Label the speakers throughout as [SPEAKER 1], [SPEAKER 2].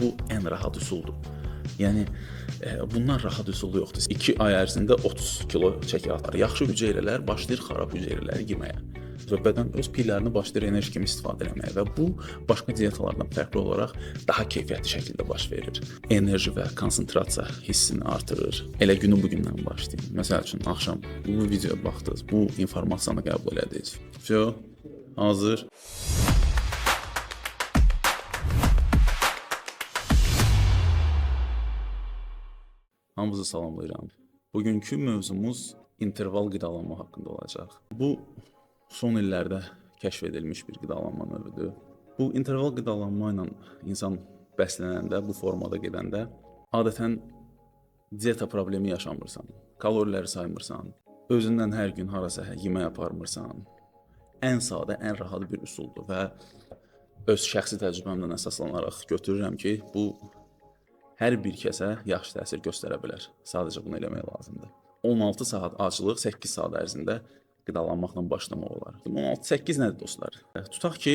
[SPEAKER 1] Bu ən rahat üsuldur. Yəni bundan rahat üsul yoxdur. 2 ay ərzində 30 kilo çəki atar. Yaxşı hüceyrələr başlayır xarab hüceyrələri yeməyə. Və bədən öz pillərini başlayır enerji kimi istifadə etməyə və bu başqa diyetalardan fərqli olaraq daha keyfiyyətli şəkildə baş verir. Enerji və konsentrasiya hissini artırır. Elə günü bu gündən başlayın. Məsəl üçün axşam bu videoya baxdınız, bu informasiyanı qəbul elədiniz. Vəsə, hazır. Hamınızı salamlayıram. Bugünkü mövzumuz interval qidalanma haqqında olacaq. Bu son illərdə kəşf edilmiş bir qidalanma növüdür. Bu interval qidalanma ilə insan bəslənəndə, bu formada gedəndə adətən dieta problemi yaşamırsan, kaloriləri saymırsan, özündən hər gün harasa yemək aparmırsan. Ən sadə, ən rahat bir üsuldur və öz şəxsi təcrübəmdən əsaslanaraq götürürəm ki, bu hər bir kəsə yaxşı təsir göstərə bilər. Sadəcə bunu eləmək lazımdır. 16 saat aclıq 8 saat ərzində qidalanmaqla başlamaq olar. 16-8 nədir dostlar? Tutaq ki,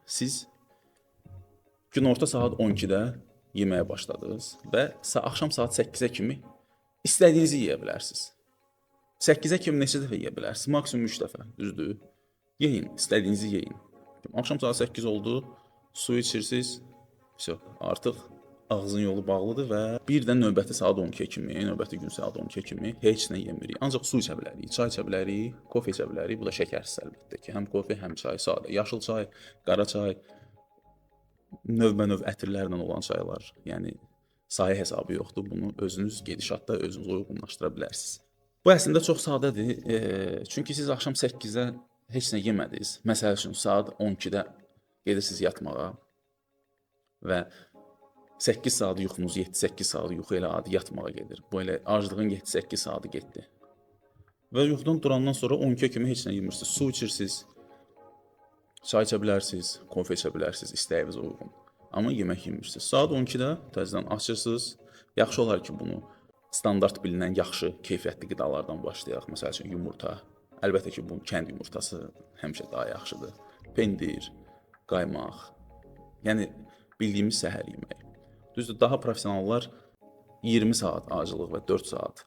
[SPEAKER 1] siz günorta saat 12-də yeməyə başladınız və axşam saat 8-ə kimi istədiyinizi yeyə bilərsiniz. 8-ə kimi neçə dəfə yeyə bilərsiniz? Maksimum 3 dəfə, düzdür? Yeyin, istədiyinizi yeyin. Axşam saat 8 oldu, su içirsiniz, artıq ağzın yolu bağlıdır və birdən növbəti saat 12 kimi, növbəti gün saat 12 kimi heç nə yemirik. Ancaq su içə bilərik, çay içə bilərik, kofe içə bilərik. Bu da şəkərsiz əlbəttə ki. Həm kofe, həm çay, sadə. Yaşıl çay, qara çay, növbə-növ ətirlərlə olan çaylar. Yəni sayı hesabı yoxdur. Bunu özünüz gedişatda özünüz uyğunlaşdıra bilərsiniz. Bu əslində çox sadədir. Çünki siz axşam 8-də heç nə yemədiniz. Məsəl üçün saat 12-də gedirsiniz yatmağa və 8 saat yuxunuz 7-8 saat yuxu elə adi yatmağa gedir. Bu elə aclığın 7-8 saatı getdi. Və yuxudan durandan sonra 12 kimi heç nə yemirsiniz. Su içirsiniz, çay içə bilərsiniz, kofe içə bilərsiniz, istəyiniz uyğun. Amma yemək yemirsiniz. Saat 12-də təzədən açırsınız. Yaxşı olar ki, bunu standart bilinən yaxşı keyfiyyətli qidalardan başlayaq. Məsəl üçün yumurta. Əlbəttə ki, bu kənd yumurtası həmişə daha yaxşıdır. Pendir, qaymaq. Yəni bildiyimiz səhər yeməyi. Düzdür, daha professionallar 20 saat aclıq və 4 saat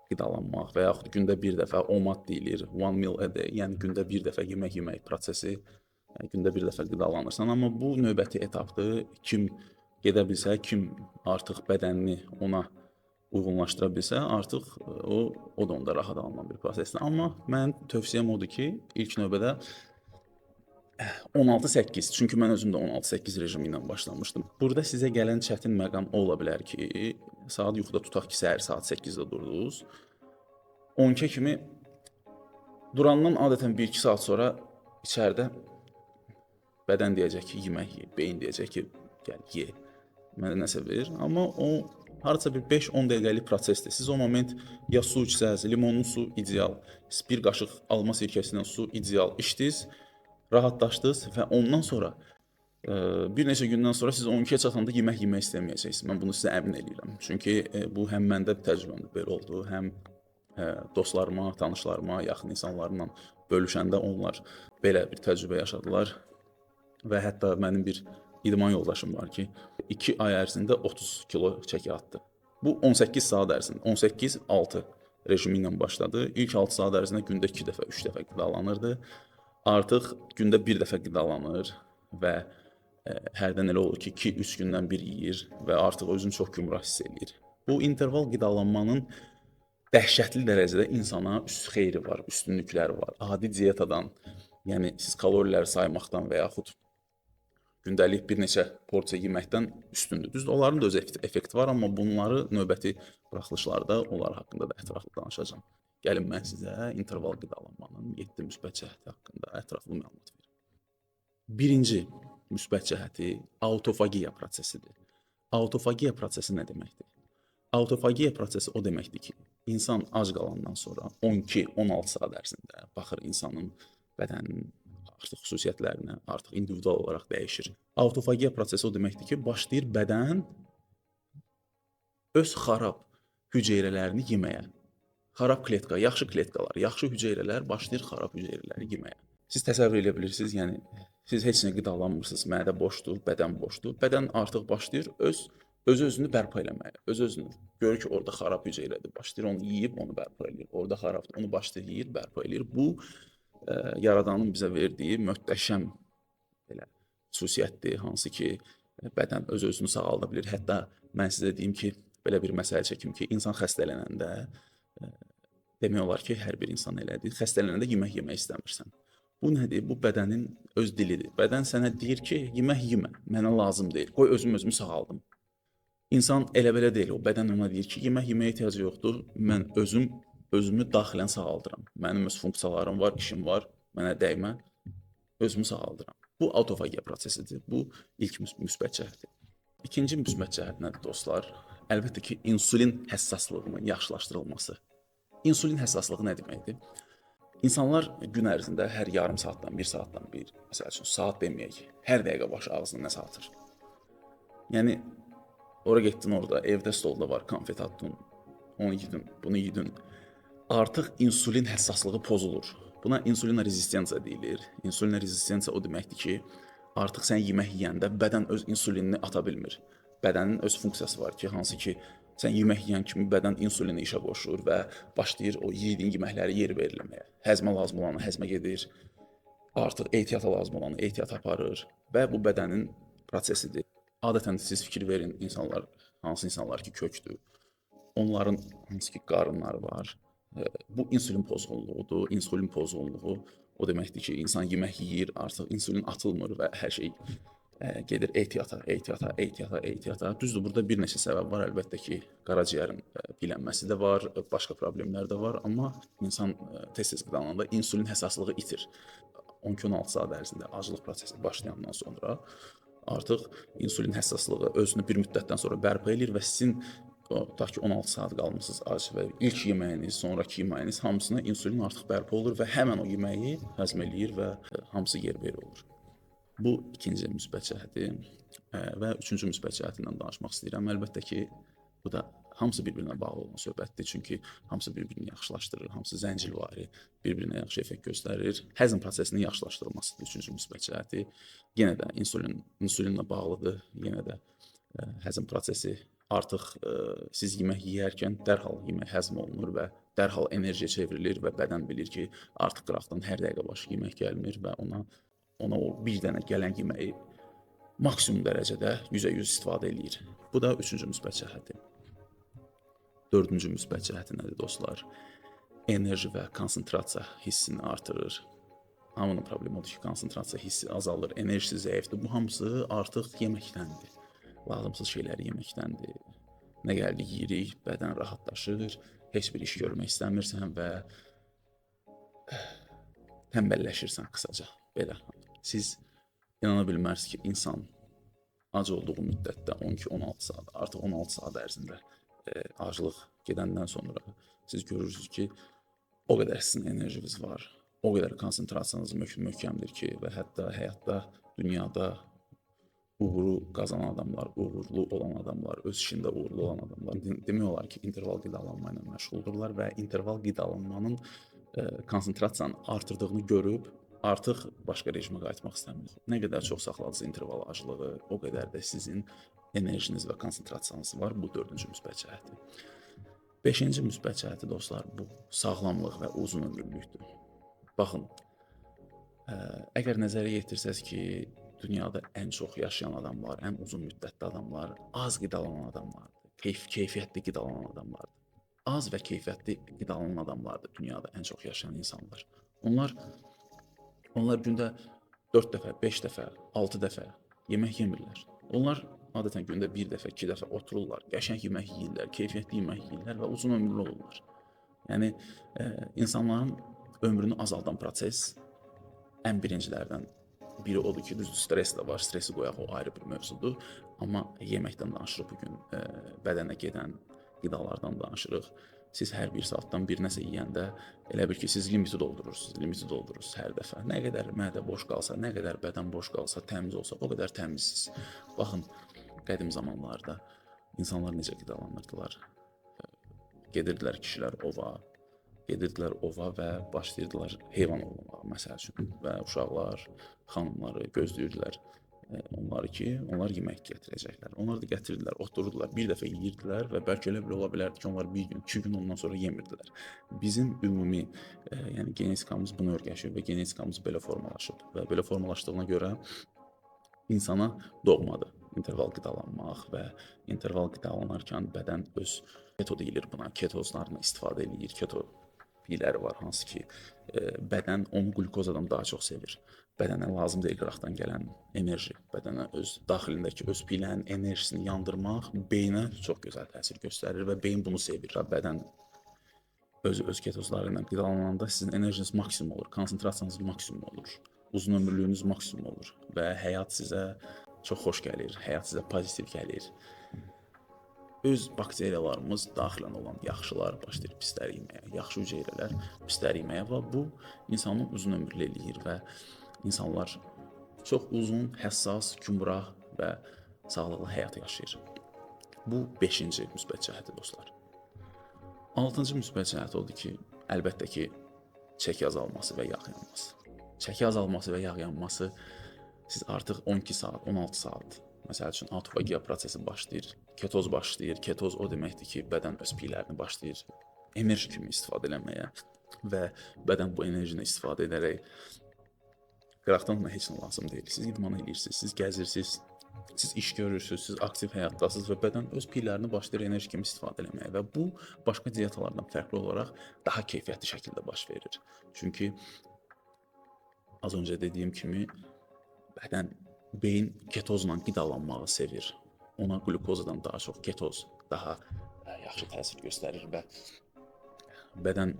[SPEAKER 1] qidalanmaq və yaxud gündə bir dəfə OMAD deyilir, one meal a day, yəni gündə bir dəfə yemək yemək prosesi, gündə bir dəfə qidalanırsan. Amma bu növbəti etapdır. Kim gedə bilsə, kim artıq bədənini ona uyğunlaşdıra bilsə, artıq o da onda rahat alınan bir prosesdir. Amma mənim tövsiyəm odur ki, ilk növbədə 16-8, çünki mən özüm də 16-8 rejimi ilə başlamışdım. Burada sizə gələn çətin məqam ola bilər ki, saat yuxuda tutaq ki, səhər saat 8-də durdunuz. 12 kimi durandan adətən 1-2 saat sonra içəridə bədən deyəcək ki, yemək ye, beyin deyəcək ki, gəl, ye, mənə nəsə ver. Amma o, harca bir 5-10 dəqiqəlik prosesdir. Siz o moment ya su içsəz, limonlu su ideal, bir qaşıq alma sirkəsindən su ideal içdiniz, rahatlaşdınız və ondan sonra bir neçə gündən sonra siz 12-yə çatanda yemək yemək istəməyəcəksiniz. Mən bunu sizə əmin edirəm. Çünki bu həm məndə təcrübəmdə belə oldu, həm dostlarıma, tanışlarıma, yaxın insanlarla bölüşəndə onlar belə bir təcrübə yaşadılar. Və hətta mənim bir idman yoldaşım var ki, 2 ay ərzində 30 kilo çəki atdı. Bu 18 saat ərzində, 18-6 rejimi ilə başladı. İlk 6 saat ərzində gündə 2 dəfə, 3 dəfə qidalanırdı. Artıq gündə bir dəfə qidalanır və hərdən elə olur ki, 2-3 gündən bir yeyir və artıq özünü çox gümrah hiss edir. Bu interval qidalanmanın dəhşətli dərəcədə insana üst xeyri var, üstünlükləri var. Adi diyetadan, yəni siz kaloriləri saymaqdan və yaxud gündəlik bir neçə porsiya yeməkdən üstündür. Düzdür, onların da öz effekti var, amma bunları növbəti buraxılışlarda onlar haqqında da ətraflı danışacağam. Gəlin mən sizə interval qidalanmanın 7 müsbət cəhəti haqqında ətraflı məlumat verim. Birinci müsbət cəhəti autofagiya prosesidir. Autofagiya prosesi nə deməkdir? Autofagiya prosesi o deməkdir ki, insan ac qalandan sonra 12-16 saat ərzində baxır insanın bədəninin artıq xüsusiyyətlərinə, artıq individual olaraq dəyişir. Autofagiya prosesi o deməkdir ki, başlayır bədən öz xarab hüceyrələrini yeməyə. Xarab kletka, yaxşı kletkalar, yaxşı hüceyrələr başlayır xarab hüceyrələri yeməyə. Siz təsəvvür edə bilirsiniz, yəni Siz heç nə qidalanmırsınız, mədə boşdur, bədən boşdur. Bədən artıq başlayır öz-özünü bərpa eləməyə. Öz-özünü görür ki, orada xarab hüceyrədir. Başlayır onu yeyib onu bərpa eləyir. Orada xarabdır, onu başlayır yeyir, bərpa eləyir. Bu Yaradanın bizə verdiyi möhtəşəm belə xüsusiyyətdir, hansı ki, bədən öz-özünü sağalda bilir. Hətta mən sizə deyim ki, belə bir məsələ çəkim ki, insan xəstələnəndə demək olar ki, hər bir insan elədir. Xəstələnəndə yemək yemək istəmirsən. Bu nədir? Bu bədənin öz dilidir. Bədən sənə deyir ki, yemək yemə, mənə lazım deyil. Qoy özümü sağaldım. İnsan elə belə deyil. O bədən ona deyir ki, yemək yeməyə ehtiyacı yoxdur. Mən özümü daxilən sağaldıram. Mənim öz funksiyalarım var, işim var. Mənə dəymə. Özümü sağaldıram. Bu autofagiya prosesidir. Bu ilk müsbət cəhətdir. İkinci müsbət cəhət nədir dostlar? Əlbəttə ki, insulin həssaslığının yaxşılaşdırılması. İnsulin həssaslığı nə deməkdir? İnsanlar gün ərzində hər yarım saatdan, bir saatdan bir, məsəl üçün saat deməyək, hər dəqiqə başı ağzına nəsə atır. Yəni, ora getdin orada, evdə stolda var, konfet atdın, onu yedin, bunu yedin. Artıq insulin həssaslığı pozulur. Buna insulin rezistensiya deyilir. İnsulin rezistensiya o deməkdir ki, artıq sən yemək yeyəndə bədən öz insulinini ata bilmir. Bədənin öz funksiyası var ki, hansı ki, sən yemək yeyən kimi bədən insulini işə qoşur və başlayır o yediyin yeməkləri yer verilməyə. Həzmə lazım olanı həzmə gedir, artıq ehtiyata lazım olanı ehtiyat aparır və bu bədənin prosesidir. Adətən siz fikir verin, hansı insanlar ki kökdür, onların hansı ki qarınları var. Bu insulin pozğunluğudur. İnsulin pozğunluğu o deməkdir ki, insan yemək yeyir, artıq insulin atılmır və hər şey gedir ehtiyata. Düzdür, burada bir neçə səbəb var. Əlbəttə ki, qaraciyərin bilənməsi də var, başqa problemlər də var. Amma insan tez-tez qidalananda insulin həssaslığı itir. 12-16 saat ərzində aclıq prosesi başlayandan sonra artıq insulin həssaslığı özünü bir müddətdən sonra bərpa eləyir və sizin tutaq ki, 16 saat qalmısınız ac və ilk yeməyiniz, sonraki yeməyiniz hamısına insulin artıq bərpa olur və həmən o yeməyi həzm eləyir və hamısı yerbəyer olur. Bu ikinci müsbət cəhəti və üçüncü müsbət cəhətindən danışmaq istəyirəm. Əlbəttə ki, bu da hamısı bir-birinə bağlı olan söhbətdir. Çünki hamısı bir-birini yaxşılaşdırır, hamısı zəncilvari, bir-birinə yaxşı effekt göstərir. Həzm prosesinin yaxşılaşdırılmasıdır üçüncü müsbət cəhəti. Yenə də insulinlə bağlıdır. Yenə də həzm prosesi artıq siz yemək yeyərkən dərhal yemək həzm olunur və dərhal enerjiyə çevrilir və bədən bilir ki, artıq qıraqdan hər dəqiqə başı yemək gəlmir və ona o bir dənə gələn yeməyi maksimum dərəcədə 100% istifadə eləyir. Bu da üçüncü müsbət cəhəti. Dördüncü müsbət cəhəti nədir dostlar? Enerji və konsentrasiya hissini artırır. Hamının problemi odur ki, konsentrasiya hissi azalır, enerjisi zəifdir. Bu hamısı artıq yeməkdəndir. Lazımsız şeyləri yeməkdəndir. Nə gəldi yeyirik, bədən rahatlaşır, heç bir iş görmək istəmirsən və tənbəlləşirsən qısaca. Belə. Siz inana bilmərsiniz ki, insan ac olduğu müddətdə 12-16 saat, artıq 16 saat ərzində aclıq gedəndən sonra siz görürsünüz ki, o qədər sizin enerjiniz var, o qədər konsentrasiyanız möhkəmdir ki, və hətta həyatda, dünyada uğuru qazanan adamlar, uğurlu olan adamlar, öz işində uğurlu olan adamlar demək olar ki, interval qidalanma ilə məşğuldurlar və interval qidalanmanın konsentrasiyanın artırdığını görüb artıq başqa rejimə qayıtmaq istəmir. Nə qədər çox saxladığınız interval aclığı, o qədər də sizin enerjiniz və konsentrasiyanız var. Bu dördüncü müsbət cəhəti. Beşinci müsbət cəhəti dostlar, bu sağlamlıq və uzun ömürlükdür. Baxın, əgər nəzərə yetirsəz ki, dünyada ən çox yaşayan adamlar, ən uzun müddətli adamlar, az qidalanan adamlardır, keyfiyyətli qidalanan adamlardır. Az və keyfiyyətli qidalanan adamlardır dünyada ən çox yaşayan insanlar. Onlar gündə 4 dəfə, 5 dəfə, 6 dəfə yemək yemirlər. Onlar adətən gündə 1 dəfə, 2 dəfə otururlar, qəşəng yemək yeyirlər, keyfiyyətli yemək yeyirlər və uzun ömürlü olurlar. Yəni, insanların ömrünü azaldan proses ən birincilərdən biri odur ki, düzdür, stres də var, stresi qoyaq, o ayrı bir mövzudur. Amma yeməkdən danışırıq bugün, bədənə gedən qidalardan danışırıq. Siz hər bir saatdan bir nəsə yeyəndə elə bil ki, siz limiti doldurursunuz hər dəfə. Nə qədər mədə boş qalsa, nə qədər bədən boş qalsa, təmiz olsa, o qədər təmizsiz. Baxın, qədim zamanlarda insanlar necə qidalanırdılar. Gedirdilər kişilər ova, gedirdilər ova və başlayırdılar heyvan ovlamağa məsəl üçün və uşaqlar, xanımları gözləyirdilər onları ki, onlar yemək gətirəcəklər. Onlar da gətirdilər, otururdular, bir dəfə yeyirdilər və bəlkə elə belə ola bilərdi ki, onlar bir gün, 2 gün ondan sonra yemirdilər. Bizim ümumi, yəni genetikamız bunu öyrəşir və genetikamız belə formalaşıb və belə formalaşdığına görə insana doğmadır interval qidalanmaq və interval qidalanarkən bədən öz keto deyilir buna, ketozlarını istifadə edir, keto piyləri var, hansı ki, bədən onu qlukozadan daha çox sevir. Bədənə lazım deyil qıraqdan gələn enerji, bədənə öz daxilindəki öz piylərin enerjisini yandırmaq beynə çox gözəl təsir göstərir və beyin bunu sevir. Bədən öz ketozları ilə qidalananda sizin enerjiniz maksimum olur, konsentrasiyanız maksimum olur, uzun ömürlüyünüz maksimum olur və həyat sizə çox xoş gəlir, həyat sizə pozitiv gəlir. Öz bakteriyalarımız daxilən olan yaxşılar başlayır pisləri yeməyə, yaxşı hüceyrələr pisləri yeməyə və bu insanı uzun ömürlü eləyir və insanlar çox uzun, həssas, gümrah və sağlıqlı həyat yaşayır. Bu 5-ci müsbət cəhəti dostlar. 6-cı müsbət cəhət odur ki, əlbəttə ki, çəki azalması və yağ yanması. Çəki azalması və yağ yanması siz artıq 12 saat, 16 saat, məsəl üçün autofagiya prosesi başlayır, ketoz başlayır. Ketoz o deməkdir ki, bədən öz piylərini başlayır enerji kimi istifadə eləməyə və bədən bu enerjini istifadə edərək qıraqdan ona heç nə lazım deyil. Siz idman edirsiniz, siz gəzirsiniz, siz iş görürsünüz, siz aktiv həyatdasınız və bədən öz piylərini başlayır enerji kimi istifadə eləməyə və bu başqa diyetalardan fərqli olaraq daha keyfiyyətli şəkildə baş verir. Çünki az öncə dediyim kimi bədən, beyin ketozla qidalanmağı sevir. Ona glukozadan daha çox ketoz daha yaxşı təsir göstərir və bədən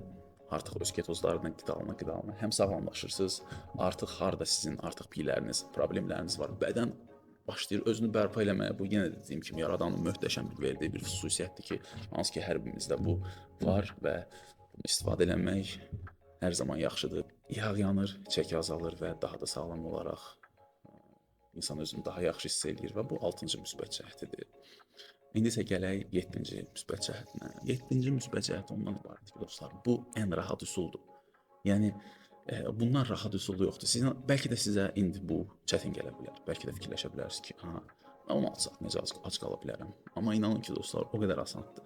[SPEAKER 1] artıq öz ketozlarından qidalana həm sağlamlaşırsınız, artıq harda sizin artıq piyləriniz, problemləriniz var. Bədən başlayır özünü bərpa eləməyə. Bu yenə dediyim kimi yaradanın möhtəşəm bir verdiyi bir xüsusiyyətdir ki, hansı ki hər birimizdə bu var və bunu istifadə eləmək hər zaman yaxşıdır. Yağ yanır, çəki azalır və daha da sağlam olaraq insan özünü daha yaxşı hiss edir və bu 6-cı müsbət cəhətidir. İndi isə gələk 7-ci müsbət cəhətinə. 7-ci müsbət cəhət ondan ibarətdir ki, dostlar, bu ən rahat üsuldur. Yəni bundan rahat üsulu yoxdur. Bəlkə də sizə indi bu çətin gələ bilər. Bəlkə də fikirləşə bilərsiniz ki, 16 saat necə ac qala bilərəm. Amma inanın ki, dostlar, o qədər asandır.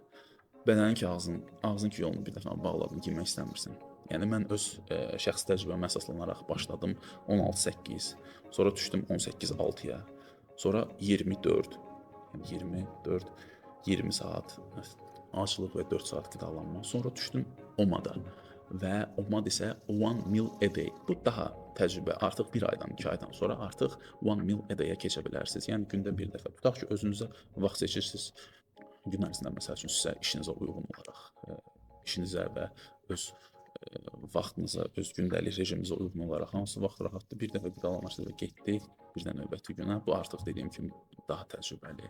[SPEAKER 1] Bədənin ki, ağzın ki, yolunu bir dəfə bağladın, yemək istəmirsən. Yəni mən öz şəxsi təcrübəmə əsaslanaraq başladım 16-8, sonra düşdüm 18-6-ya, sonra 24, 20 saat açlıq və 4 saat qidalanma. Sonra düşdüm OMAD-a və OMAD isə 1 meal a day. Bu daha təcrübə. Artıq 1 aydan, 2 aydan sonra artıq 1 meal a day-a keçə bilərsiniz. Yəni gündə bir dəfə. Tutaq ki, özünüzə vaxt seçirsiniz. Gün ərzində məsəl üçün sizə işinizə uyğun olaraq, işinizə və öz vaxtınıza, öz gündəlik rejiminizə uyğun olaraq hansı vaxt rahatdır, bir dəfə qidalanırsınız və getdik birdən növbəti günə. Bu artıq dediyim kimi daha təcrübəli,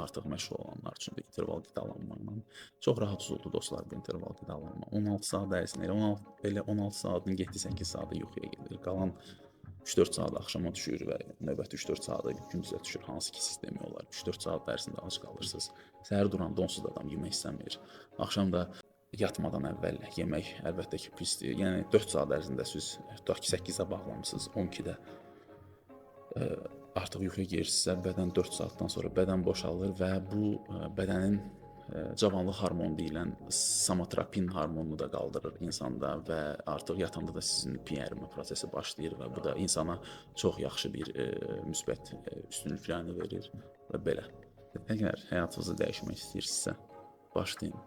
[SPEAKER 1] artıq məşğul olanlar üçün də interval qidalanmaqla çox rahat üsuldur dostlar bu interval qidalanma. 16 saat ərzində elə 16 saatın 7-8 saatı yuxuya gedir. Qalan 3-4 saat axşama düşür və növbəti 3-4 saatı gündüzə düşür. Hansı ki siz demək olar 3-4 saat ərzində ac qalırsınız. Səhər duranda onsuz da adam yemək istəmir. Axşam da yatmadan əvvəl yemək əlbəttə ki pisdir. Yəni 4 saat ərzində siz tutaq ki 8-ə bağlamısınız, 12-də artıq yuxuya gedirsinizsə, bədən 4 saatdan sonra bədən boşalır və bu bədənin cavanlıq hormonu deyilən somatotropiin hormonunu da qaldırır insanda və artıq yatanda da sizin piyərmə prosesi başlayır və bu da insana çox yaxşı bir müsbət üstünlüklərini verir və belə. Əgər həyatınızı dəyişmək istəyirsinizsə, başlayın.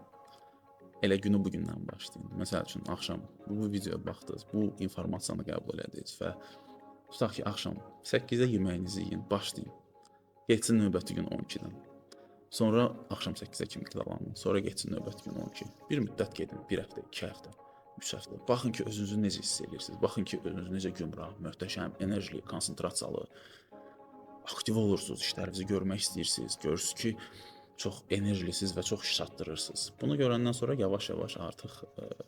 [SPEAKER 1] Elə günü bugündən başlayın. Məsəl üçün, axşam bu videoya baxdınız, bu informasiyanı qəbul ediniz və tutaq ki, axşam 8-də yeməyinizi yiyin, başlayın. Geçsin növbəti gün 12-dən. Sonra axşam 8-ə kimi qidalanın, sonra geçsin növbəti gün 12. Bir müddət gedin, 1 həftə, 2 həftə, 3 həftə. Baxın ki, özünüzü necə hiss edirsiniz. Baxın ki, özünüzü necə gümrah, möhtəşəm, enerjili, konsentrasiyalı, aktiv olursunuz, işlərinizi görmək istəyirsiniz. Görürsünüz ki, çox enerjilisiniz və çox iş çatdırırsınız. Bunu görəndən sonra yavaş-yavaş artıq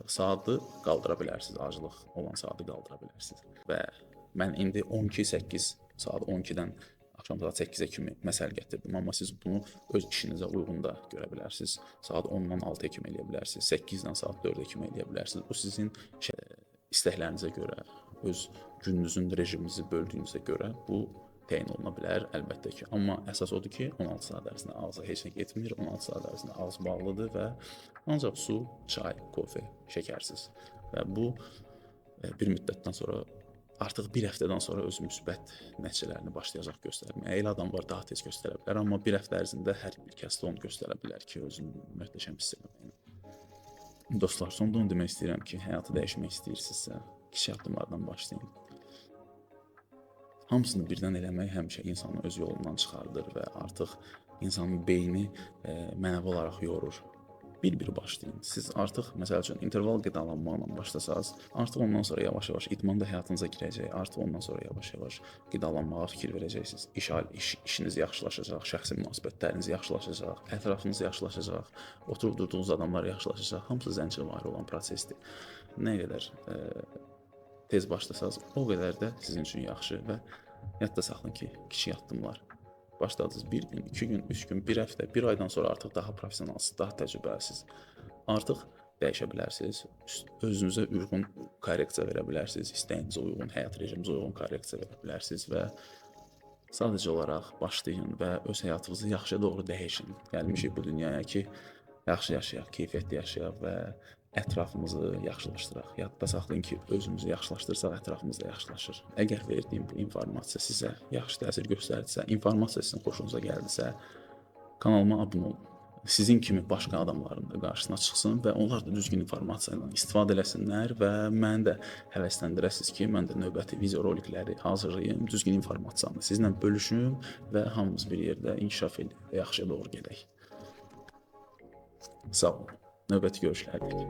[SPEAKER 1] saatı qaldıra bilərsiniz, aclıq olan saatı qaldıra bilərsiniz. Və mən indi 12-8 saat 12-dən axşam saat 8-ə kimi məsəl gətirdim, amma siz bunu öz işinizə uyğun da görə bilərsiniz. Saat 10-dan 6-ya kimi eləyə bilərsiniz, 8-dən saat 4-ə kimi eləyə bilərsiniz. Bu sizin istəklərinizə görə, öz gününüzün rejiminizi böldüyünüzə görə bu təyin oluna bilər əlbəttə ki. Amma əsas odur ki, 16 saat ərzində ağza heç nə getmir, 16 saat ərzində ağız bağlıdır və ancaq su, çay, kofe, şəkərsiz. Və bu bir müddətdən sonra, artıq bir həftədən sonra öz müsbət nəticələrini başlayacaq göstərməyə. Elə adam var daha tez göstərə bilər, amma bir həftə ərzində hər bir kəs də onu göstərə bilər ki, özünü möhtəşəm hiss etməyini. Dostlar, sonda onu demək istəyirəm ki, həyatı dəyişmək istəyirsinizsə, kiçik addımlardan başlayın. Hamısını birdən eləmək həmişə insanı öz yolundan çıxardır və artıq insanın beyni mənəvi olaraq yorur. Bir-bir başlayın. Siz artıq, məsəl üçün, interval qidalanmaqla başlasanız, artıq ondan sonra yavaş-yavaş idman da həyatınıza girəcək, artıq ondan sonra yavaş-yavaş qidalanmağa fikir verəcəksiniz. İşiniz yaxşılaşacaq, şəxsi münasibətləriniz yaxşılaşacaq, ətrafınız yaxşılaşacaq, oturub durduğunuz adamlar yaxşılaşacaq. Hamısı zəncirvari olan prosesdir. Nə qədər tez başlasanız, o qədər də sizin üçün yaxşı və yadda saxlayın ki, kiçik addımlar. Başladınız 1 gün, 2 gün, 3 gün, 1 həftə, 1 aydan sonra artıq daha professionalsınız, daha təcrübəlisiniz. Artıq dəyişə bilərsiniz, özünüzə uyğun korreksiya verə bilərsiniz, istəyinizə uyğun, həyat rejiminizə uyğun korreksiya verə bilərsiniz və sadəcə olaraq başlayın və öz həyatınızı yaxşıya doğru dəyişin. Gəlmişik bu dünyaya ki, yaxşı yaşayaq, keyfiyyətli yaşayaq və ətrafımızı yaxşılaşdıraq. Yadda saxlayın ki, özümüzü yaxşılaşdırsaq, ətrafımız da yaxşılaşır. Əgər verdiyim bu informasiya sizə yaxşı təsir göstərdisə, informasiya sizin xoşunuza gəldisə, kanalıma abunə olun. Sizin kimi başqa adamların da qarşısına çıxsın və onlar da düzgün informasiyadan istifadə eləsinlər və məni də həvəsləndirəsiniz ki, mən də növbəti video rolikləri hazırlayım, düzgün informasiyanı sizlə bölüşüm və hamımız bir yerdə inkişaf edib və yaxşıya doğru gedək. Sağ olun. Növbəti görüşlərdəyik.